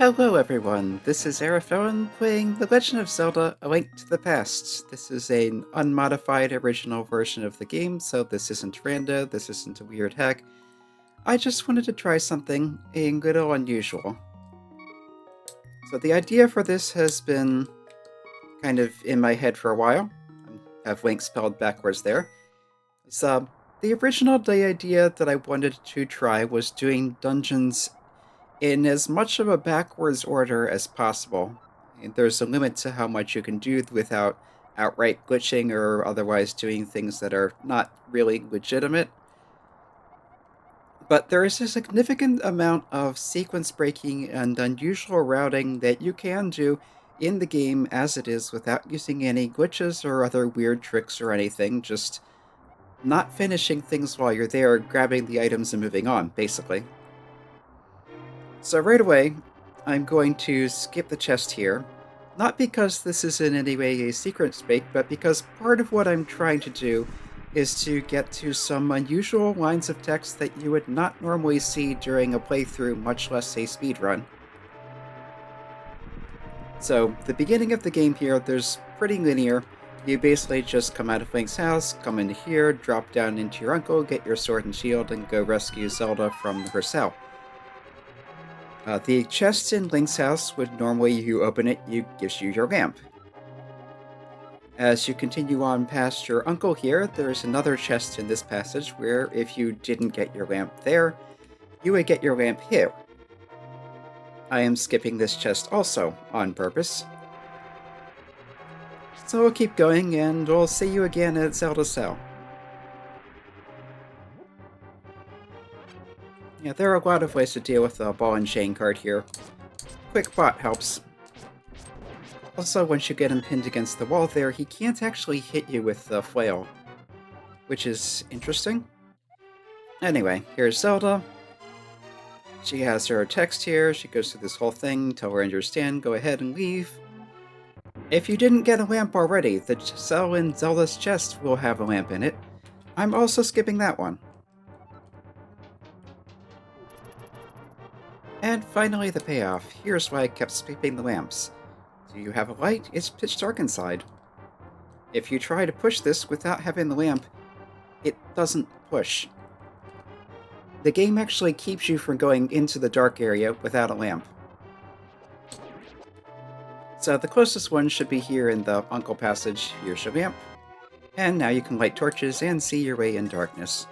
Hello everyone, this is Arafon playing The Legend of Zelda: A Link to the Past. This is an unmodified original version of the game, so this isn't rando, this isn't a weird hack. I just wanted to try something a little unusual. So the idea for this has been kind of in my head for a while. I have Link spelled backwards there. So the idea that I wanted to try was doing dungeons in as much of a backwards order as possible. And there's a limit to how much you can do without outright glitching or otherwise doing things that are not really legitimate. But there is a significant amount of sequence breaking and unusual routing that you can do in the game as it is without using any glitches or other weird tricks or anything, just not finishing things while you're there, grabbing the items and moving on, basically. So right away, I'm going to skip the chest here, not because this is in any way a secret spake, but because part of what I'm trying to do is to get to some unusual lines of text that you would not normally see during a playthrough, much less a speedrun. So, the beginning of the game here, there's pretty linear. You basically just come out of Link's house, come into here, drop down into your uncle, get your sword and shield, and go rescue Zelda from her cell. The chest in Link's house would normally, you open it, gives you your lamp. As you continue on past your uncle here, there's another chest in this passage where if you didn't get your lamp there, you would get your lamp here. I am skipping this chest also, on purpose. So we'll keep going and we'll see you again at Zelda's cell. Yeah, there are a lot of ways to deal with the ball and chain card here. Quick bot helps. Also, once you get him pinned against the wall there, he can't actually hit you with the flail, which is interesting. Anyway, here's Zelda. She has her text here, she goes through this whole thing, tell her I understand, go ahead and leave. If you didn't get a lamp already, the cell in Zelda's chest will have a lamp in it. I'm also skipping that one. And finally the payoff. Here's why I kept skipping the lamps. Do you have a light? It's pitch dark inside. If you try to push this without having the lamp, it doesn't push. The game actually keeps you from going into the dark area without a lamp. So the closest one should be here in the Uncle Passage. Here's your lamp. And now you can light torches and see your way in darkness.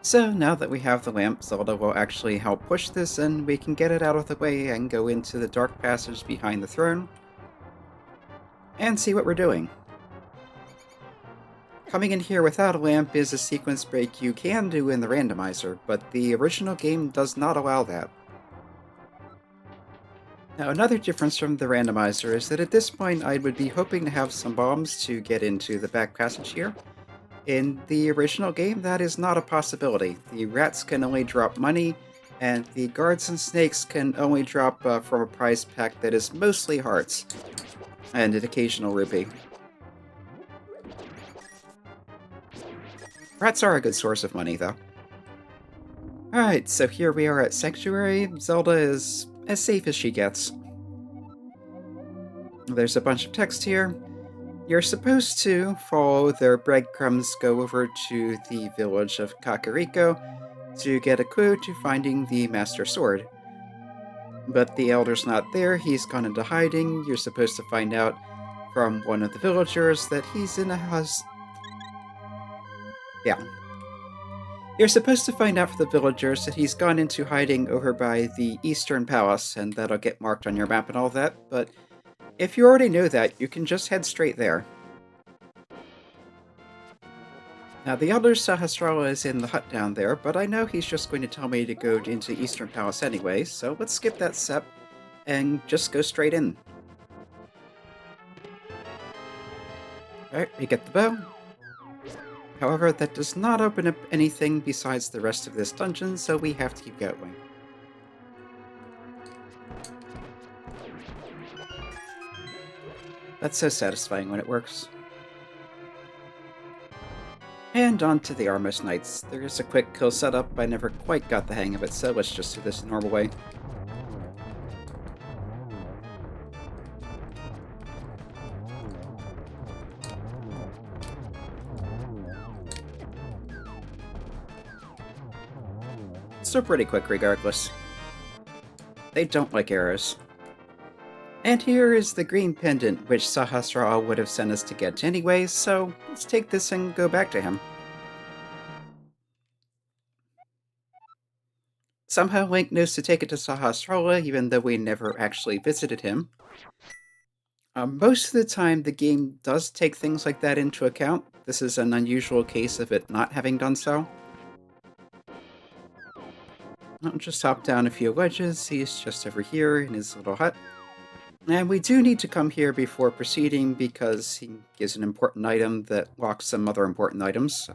So now that we have the lamp, Zelda will actually help push this and we can get it out of the way and go into the dark passage behind the throne and see what we're doing. Coming in here without a lamp is a sequence break you can do in the randomizer, but the original game does not allow that. Now another difference from the randomizer is that at this point I would be hoping to have some bombs to get into the back passage here. In the original game, that is not a possibility. The rats can only drop money, and the guards and snakes can only drop from a prize pack that is mostly hearts, and an occasional rupee. Rats are a good source of money, though. Alright, so here we are at Sanctuary. Zelda is as safe as she gets. There's a bunch of text here. You're supposed to follow their breadcrumbs, go over to the village of Kakariko to get a clue to finding the Master Sword. But the Elder's not there, he's gone into hiding. You're supposed to find out from one of the villagers that he's in a house. Yeah. You're supposed to find out from the villagers that he's gone into hiding over by the Eastern Palace, and that'll get marked on your map and all that, but if you already know that, you can just head straight there. Now, the Elder Sahasrara is in the hut down there, but I know he's just going to tell me to go into Eastern Palace anyway, so let's skip that step and just go straight in. Alright, we get the bow. However, that does not open up anything besides the rest of this dungeon, so we have to keep going. That's so satisfying when it works. And on to the Armist Knights. There's a quick kill setup. I never quite got the hang of it, so let's just do this the normal way. Still pretty quick regardless. They don't like errors. And here is the green pendant, which Sahasrara would have sent us to get anyway, so let's take this and go back to him. Somehow Link knows to take it to Sahasrara, even though we never actually visited him. Most of the time, the game does take things like that into account. This is an unusual case of it not having done so. I'll just hop down a few ledges. He's just over here in his little hut. And we do need to come here before proceeding because he gives an important item that locks some other important items.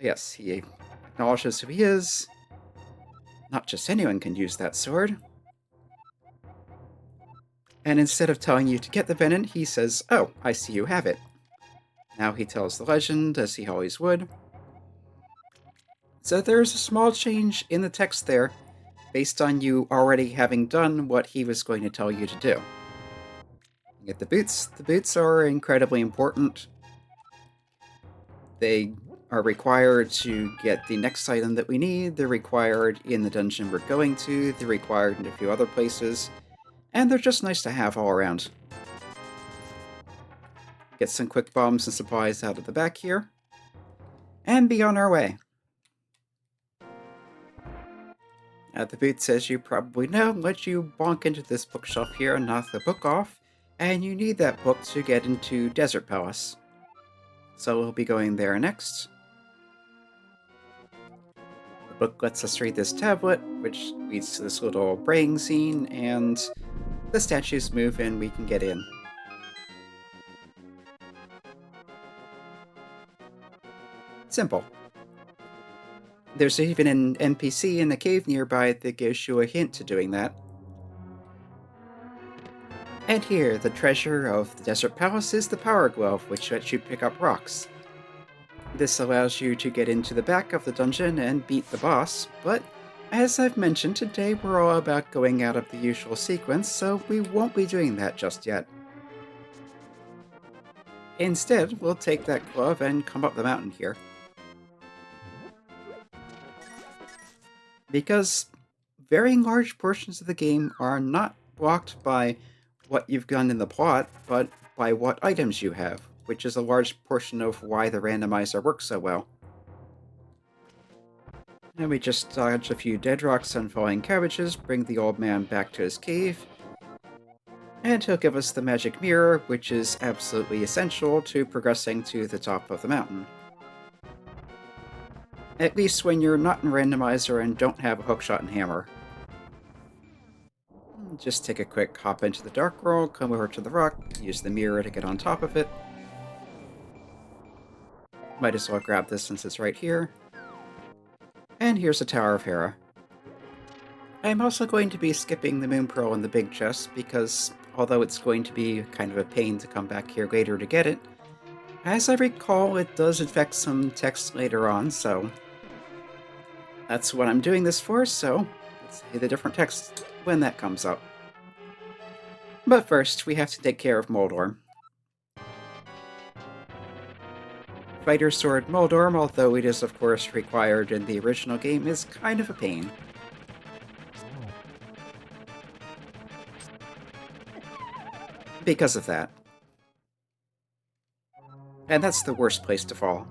Yes, he acknowledges who he is. Not just anyone can use that sword. And instead of telling you to get the pendant, he says, "Oh, I see you have it." Now he tells the legend, as he always would. So there's a small change in the text there, based on you already having done what he was going to tell you to do. Get the boots. The boots are incredibly important. They are required to get the next item that we need. They're required in the dungeon we're going to. They're required in a few other places. And they're just nice to have all around. Get some quick bombs and supplies out of the back here. And be on our way. The boots, as you probably know, let you bonk into this bookshelf here and knock the book off. And you need that book to get into Desert Palace. So we'll be going there next. The book lets us read this tablet, which leads to this little praying scene, and the statues move and we can get in. Simple. There's even an NPC in the cave nearby that gives you a hint to doing that. And here, the treasure of the Desert Palace is the Power Glove, which lets you pick up rocks. This allows you to get into the back of the dungeon and beat the boss, but as I've mentioned, today we're all about going out of the usual sequence, so we won't be doing that just yet. Instead, we'll take that glove and come up the mountain here. Because very large portions of the game are not blocked by what you've done in the plot, but by what items you have, which is a large portion of why the randomizer works so well. And we just dodge a few dead rocks and falling cabbages, bring the old man back to his cave, and he'll give us the magic mirror, which is absolutely essential to progressing to the top of the mountain. At least when you're not in Randomizer and don't have a hookshot and hammer. Just take a quick hop into the dark world, come over to the rock, use the mirror to get on top of it. Might as well grab this since it's right here. And here's the Tower of Hera. I'm also going to be skipping the Moon Pearl and the big chest because, although it's going to be kind of a pain to come back here later to get it, as I recall, it does affect some text later on, so that's what I'm doing this for, so let's see the different text when that comes up. But first, we have to take care of Moldor. Fighter Sword Moldor, although it is of course required in the original game, is kind of a pain. Because of that. And that's the worst place to fall.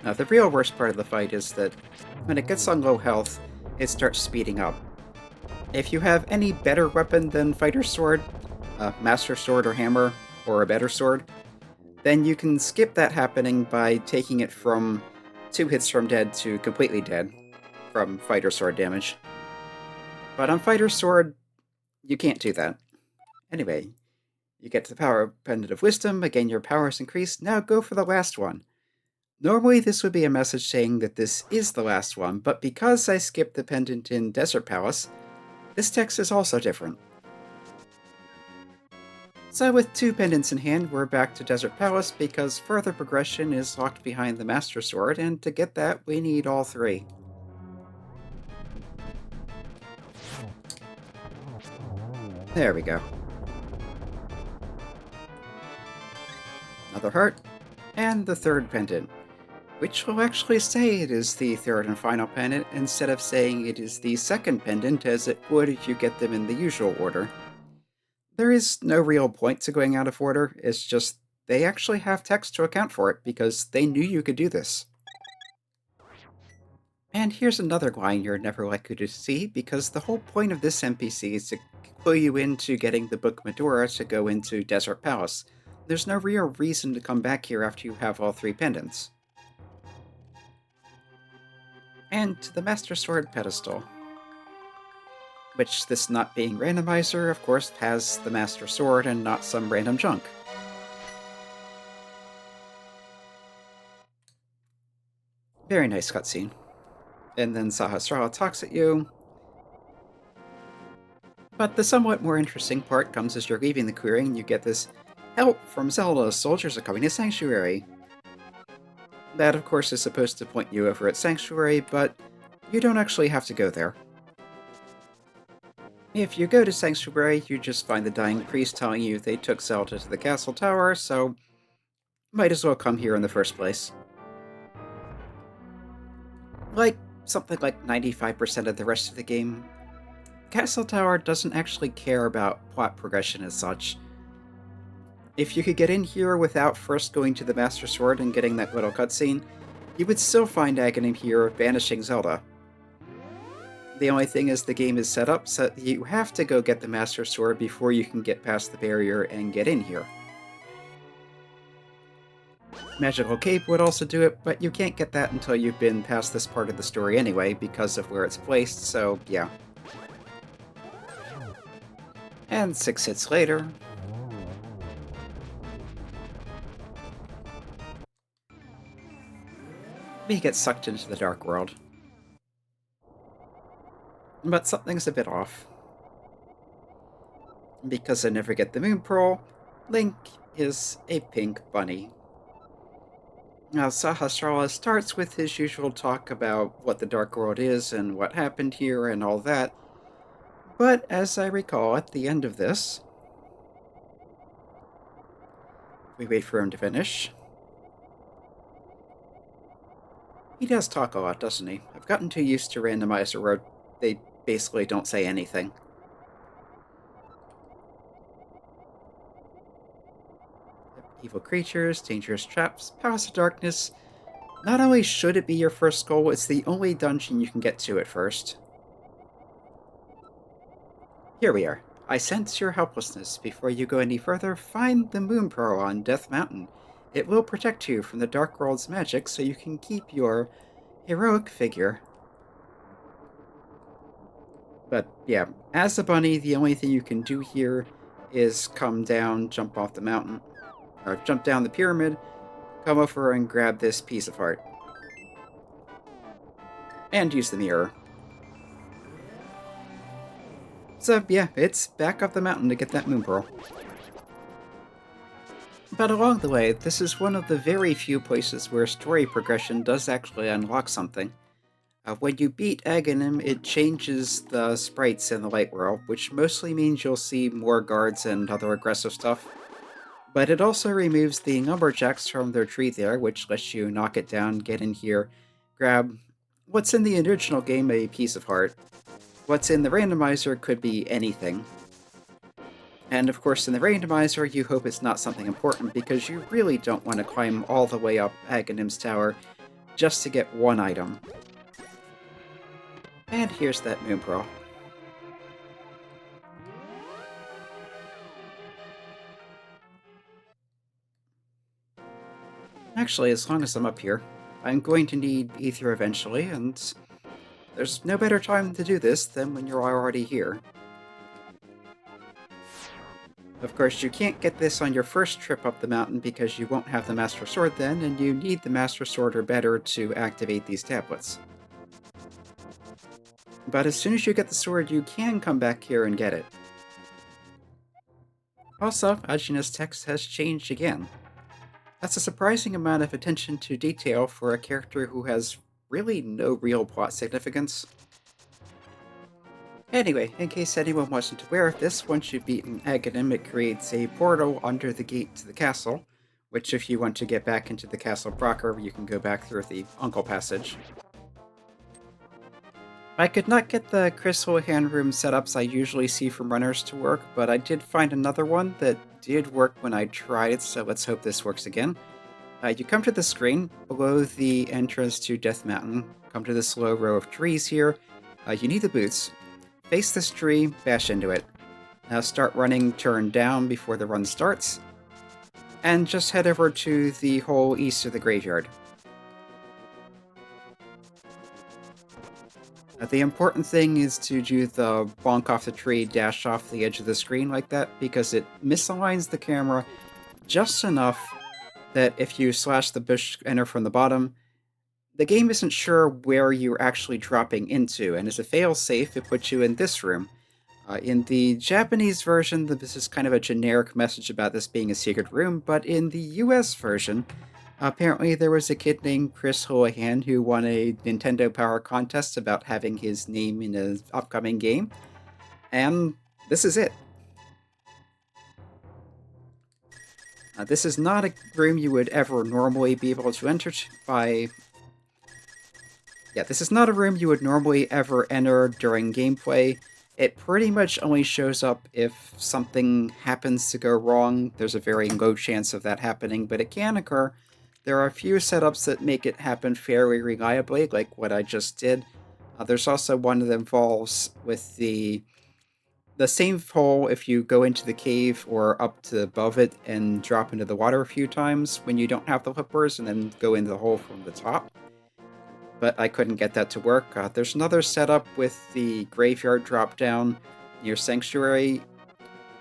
Now, the real worst part of the fight is that when it gets on low health, it starts speeding up. If you have any better weapon than Fighter Sword, Master Sword or Hammer, or a better sword, then you can skip that happening by taking it from 2 hits from dead to completely dead from Fighter Sword damage. But on Fighter Sword, you can't do that. Anyway, you get to the Power Pendant of Wisdom, again your power is increased, now go for the last one. Normally this would be a message saying that this is the last one, but because I skipped the pendant in Desert Palace, this text is also different. So with 2 pendants in hand, we're back to Desert Palace because further progression is locked behind the Master Sword, and to get that, we need all 3. There we go. Another heart, and the 3rd pendant, which will actually say it is the 3rd and final pendant instead of saying it is the 2nd pendant as it would if you get them in the usual order. There is no real point to going out of order, it's just they actually have text to account for it because they knew you could do this. And here's another line you're never likely to see because the whole point of this NPC is to clue you into getting the Book Medora to go into Desert Palace. There's no real reason to come back here after you have all 3 pendants. And to the Master Sword pedestal, which, this not being Randomizer, of course, has the Master Sword and not some random junk. Very nice cutscene. And then Sahasrara talks at you. But the somewhat more interesting part comes as you're leaving the clearing and you get this help from Zelda, soldiers are coming to Sanctuary. That, of course, is supposed to point you over at Sanctuary, but you don't actually have to go there. If you go to Sanctuary, you just find the dying priest telling you they took Zelda to the castle tower, so might as well come here in the first place. Like something like 95% of the rest of the game, Castle Tower doesn't actually care about plot progression as such. If you could get in here without first going to the Master Sword and getting that little cutscene, you would still find Aghanim here banishing Zelda. The only thing is the game is set up so you have to go get the Master Sword before you can get past the barrier and get in here. Magical Cape would also do it, but you can't get that until you've been past this part of the story anyway because of where it's placed, so yeah. And 6 hits later, we get sucked into the Dark World. But something's a bit off. Because I never get the Moon Pearl, Link is a pink bunny. Now, Sahasrara starts with his usual talk about what the Dark World is and what happened here and all that, but as I recall at the end of this, we wait for him to finish. He does talk a lot, doesn't he? I've gotten too used to Randomizer where they basically don't say anything. Evil creatures, dangerous traps, powers of darkness. Not only should it be your first goal, it's the only dungeon you can get to at first. Here we are. I sense your helplessness. Before you go any further, find the Moon Pearl on Death Mountain. It will protect you from the Dark World's magic so you can keep your heroic figure. But yeah, as a bunny, the only thing you can do here is come down, jump off the mountain, or jump down the pyramid, come over and grab this piece of heart. And use the mirror. So yeah, it's back up the mountain to get that Moon Pearl. But along the way, this is one of the very few places where story progression does actually unlock something. When you beat Aghanim, it changes the sprites in the light world, which mostly means you'll see more guards and other aggressive stuff. But it also removes the lumberjacks from their tree there, which lets you knock it down, get in here, grab what's in the original game, a piece of heart. What's in the randomizer could be anything. And of course in the randomizer you hope it's not something important because you really don't want to climb all the way up Aghanim's tower just to get one item. And here's that Moon Pearl. Actually, as long as I'm up here, I'm going to need Ether eventually, and there's no better time to do this than when you're already here. Of course, you can't get this on your first trip up the mountain because you won't have the Master Sword then, and you need the Master Sword or better to activate these tablets. But as soon as you get the sword, you can come back here and get it. Also, Ajina's text has changed again. That's a surprising amount of attention to detail for a character who has really no real plot significance. Anyway, in case anyone wasn't aware of this, once you've beaten Aghanim, it creates a portal under the gate to the castle, which if you want to get back into the castle proper, you can go back through the Uncle Passage. I could not get the crystal hand room setups I usually see from runners to work, but I did find another one that did work when I tried it, so let's hope this works again. You come to the screen below the entrance to Death Mountain, come to this low row of trees here. You need the boots. Face this tree, bash into it. Now start running, turn down before the run starts, and just head over to the hole east of the graveyard. The important thing is to do the bonk off the tree, dash off the edge of the screen like that, because it misaligns the camera just enough that if you slash the bush enter from the bottom, the game isn't sure where you're actually dropping into, and as a fail-safe, it puts you in this room. In the Japanese version, this is kind of a generic message about this being a secret room, but in the US version, apparently there was a kid named Chris Houlihan who won a Nintendo Power contest about having his name in an upcoming game, and this is it. This is not a room you would ever normally be able to enter by... Yeah, this is not a room you would normally ever enter during gameplay. It pretty much only shows up if something happens to go wrong. There's a very low chance of that happening, but it can occur. There are a few setups that make it happen fairly reliably, like what I just did. There's also one that involves with the same hole if you go into the cave or up to above it and drop into the water a few times when you don't have the flippers, and then go into the hole from the top. But I couldn't get that to work. There's another setup with the graveyard drop down near Sanctuary.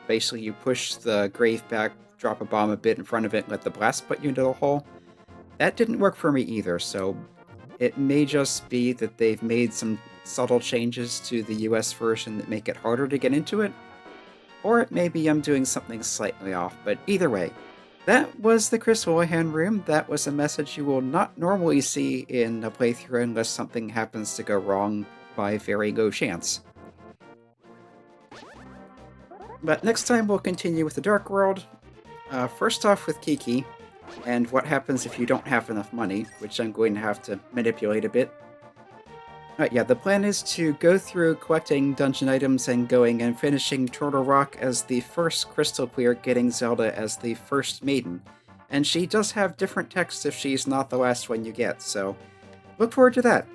Basically, you push the grave back, drop a bomb a bit in front of it, and let the blast put you into the hole. That didn't work for me either, so it may just be that they've made some subtle changes to the US version that make it harder to get into it, or it may be I'm doing something slightly off, but either way, that was the Chris Houlihan room. That was a message you will not normally see in a playthrough unless something happens to go wrong by very low chance. But next time we'll continue with the Dark World. First off with Kiki, and what happens if you don't have enough money, which I'm going to have to manipulate a bit. Yeah, the plan is to go through collecting dungeon items and going and finishing Turtle Rock as the first crystal clear, getting Zelda as the first maiden. And she does have different text if she's not the last one you get, so look forward to that.